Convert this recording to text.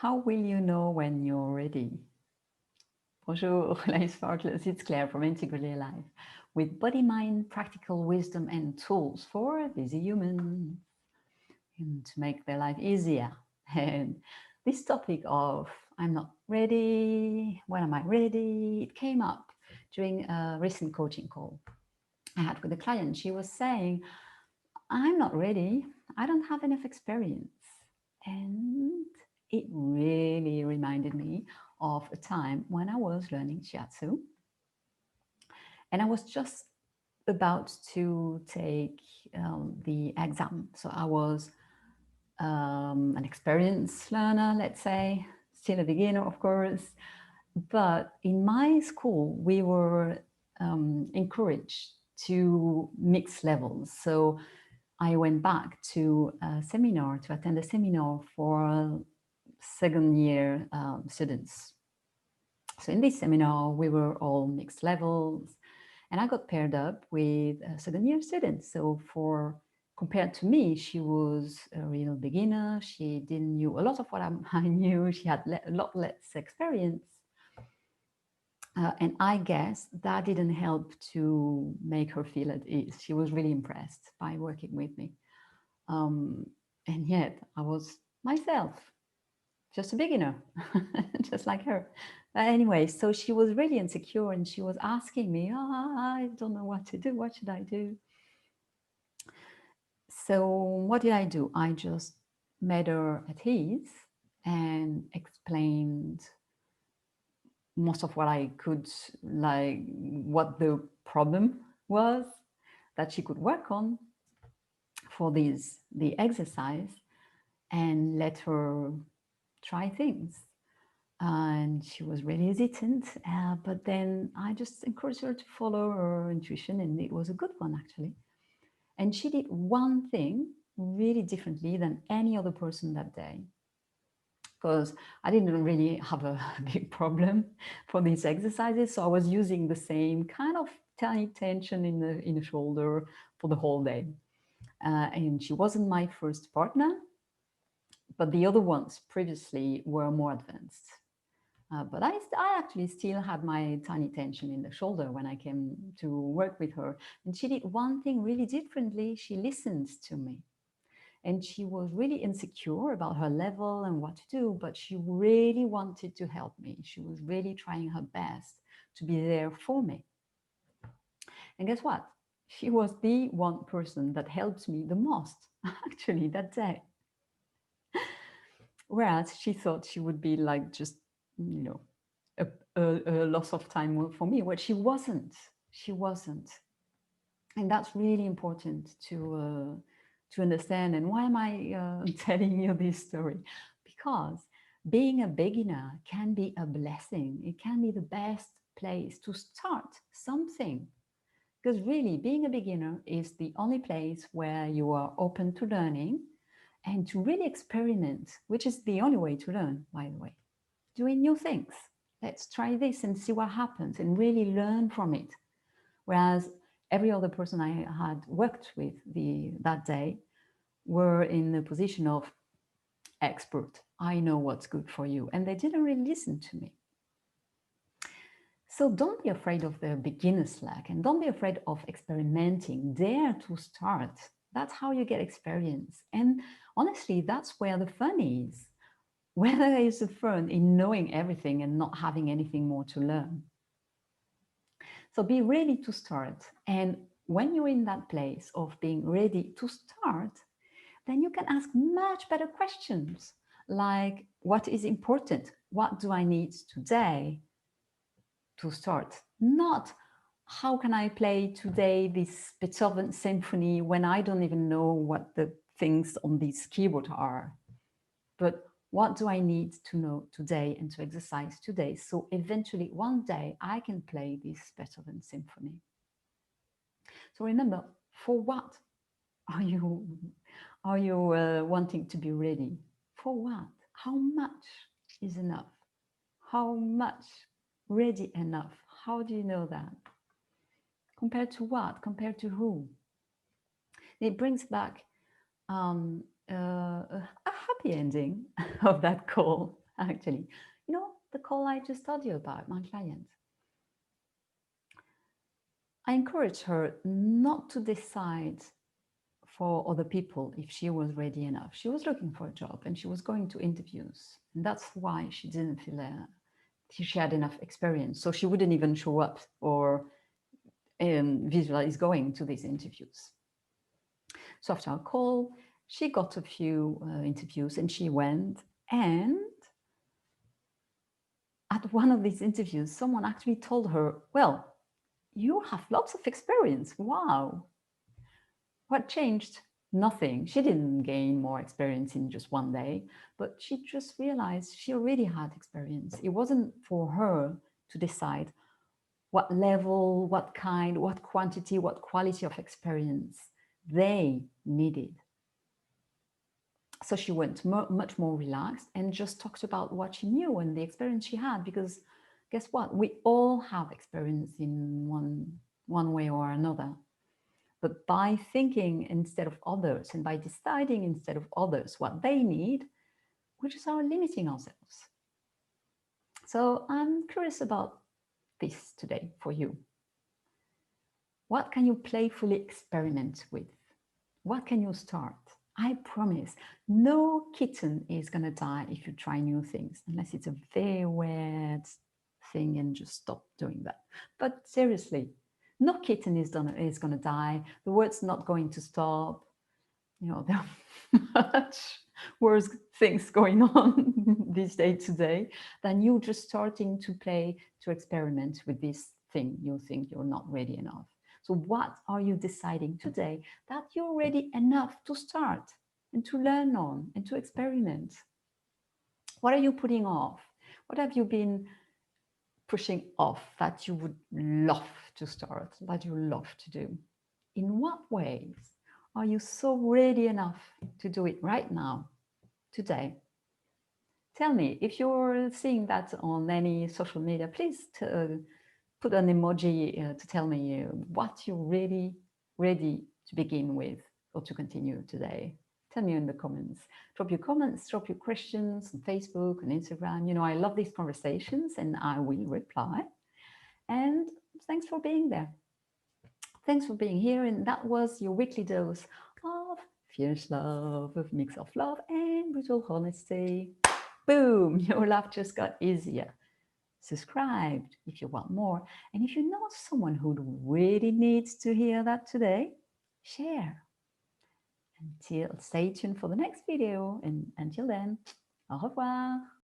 How will you know when you're ready? Bonjour, life sparklers, it's Claire from Integrally Alive, with body, mind, practical wisdom and tools for busy humans and to make their life easier. And this topic of I'm not ready, when am I ready, it came up during a recent coaching call I had with a client. She was saying, I'm not ready, I don't have enough experience. And it really reminded me of a time when I was learning shiatsu. And I was just about to take the exam. So I was an experienced learner, let's say, still a beginner, of course. But in my school, we were encouraged to mix levels. So I went back to a seminar, to attend a seminar for second year students. So in this seminar, we were all mixed levels, and I got paired up with a second year student. So compared to me, she was a real beginner. She didn't knew a lot of what I knew. She had a lot less experience. And I guess that didn't help to make her feel at ease. She was really impressed by working with me. And yet I was myself, just a beginner, just like her. But anyway, so she was really insecure and she was asking me, I don't know what to do. What should I do? So what did I do? I just made her at ease and explained most of what I could, like what the problem was that she could work on for the exercise, and let her try things. And she was really hesitant, but then I just encouraged her to follow her intuition, and it was a good one actually. And she did one thing really differently than any other person that day, because I didn't really have a big problem for these exercises, so I was using the same kind of tiny tension in the shoulder for the whole day. And she wasn't my first partner, but the other ones previously were more advanced. But I actually still had my tiny tension in the shoulder when I came to work with her. And she did one thing really differently. She listened to me. And she was really insecure about her level and what to do, but she really wanted to help me. She was really trying her best to be there for me. And guess what? She was the one person that helped me the most, actually, that day. Whereas she thought she would be like just, a, a loss of time for me. Well, she wasn't. She wasn't. And that's really important to understand. And why am I telling you this story? Because being a beginner can be a blessing. It can be the best place to start something. Because really, being a beginner is the only place where you are open to learning and to really experiment, which is the only way to learn, by the way. Doing new things. Let's try this and see what happens and really learn from it. Whereas every other person I had worked with that day were in the position of expert. I know what's good for you. And they didn't really listen to me. So don't be afraid of the beginner's luck, and don't be afraid of experimenting. Dare to start. That's how you get experience. And honestly, that's where the fun is. Where there is the fun in knowing everything and not having anything more to learn. So be ready to start. And when you're in that place of being ready to start, then you can ask much better questions like, what is important? What do I need today to start? Not, how can I play today this Beethoven symphony when I don't even know what the things on this keyboard are? But what do I need to know today and to exercise today? So eventually one day I can play this Beethoven symphony. So remember, for what are you wanting to be ready? For what? How much is enough? How much ready enough? How do you know that? Compared to what? Compared to who? It brings back a happy ending of that call. actually. You know, the call I just told you about, my client. I encouraged her not to decide for other people if she was ready enough. She was looking for a job and she was going to interviews. And that's why she didn't feel she had enough experience. So she wouldn't even show up or visualize going to these interviews. So after our call, she got a few interviews and she went. And at one of these interviews, someone actually told her, well, you have lots of experience. Wow. What changed? Nothing. She didn't gain more experience in just one day, but she just realized she already had experience. It wasn't for her to decide what level, what kind, what quantity, what quality of experience they needed. So she went much more relaxed and just talked about what she knew and the experience she had, because guess what? We all have experience in one way or another. But by thinking instead of others and by deciding instead of others what they need, we just are limiting ourselves. So I'm curious about this today for you. What can you playfully experiment with? What can you start? I promise no kitten is going to die if you try new things, unless it's a very weird thing and just stop doing that. But seriously, no kitten is going to die. The world's not going to stop. You know, there are much worse things going on this day today than you just starting to play, to experiment with this thing you think you're not ready enough. So what are you deciding today that you're ready enough to start and to learn on and to experiment? What are you putting off? What have you been pushing off that you would love to start, that you love to do? In what ways are you so ready enough to do it right now, today? Tell me, if you're seeing that on any social media, please put an emoji to tell me what you're really ready to begin with or to continue today. Tell me in the comments. Drop your comments, drop your questions on Facebook, on Instagram. You know, I love these conversations and I will reply. And thanks for being there. Thanks for being here. And that was your weekly dose of fierce love, a mix of love and brutal honesty. Boom, your life just got easier. Subscribe if you want more. And if you know someone who really needs to hear that today, share. Stay tuned for the next video. And until then, au revoir.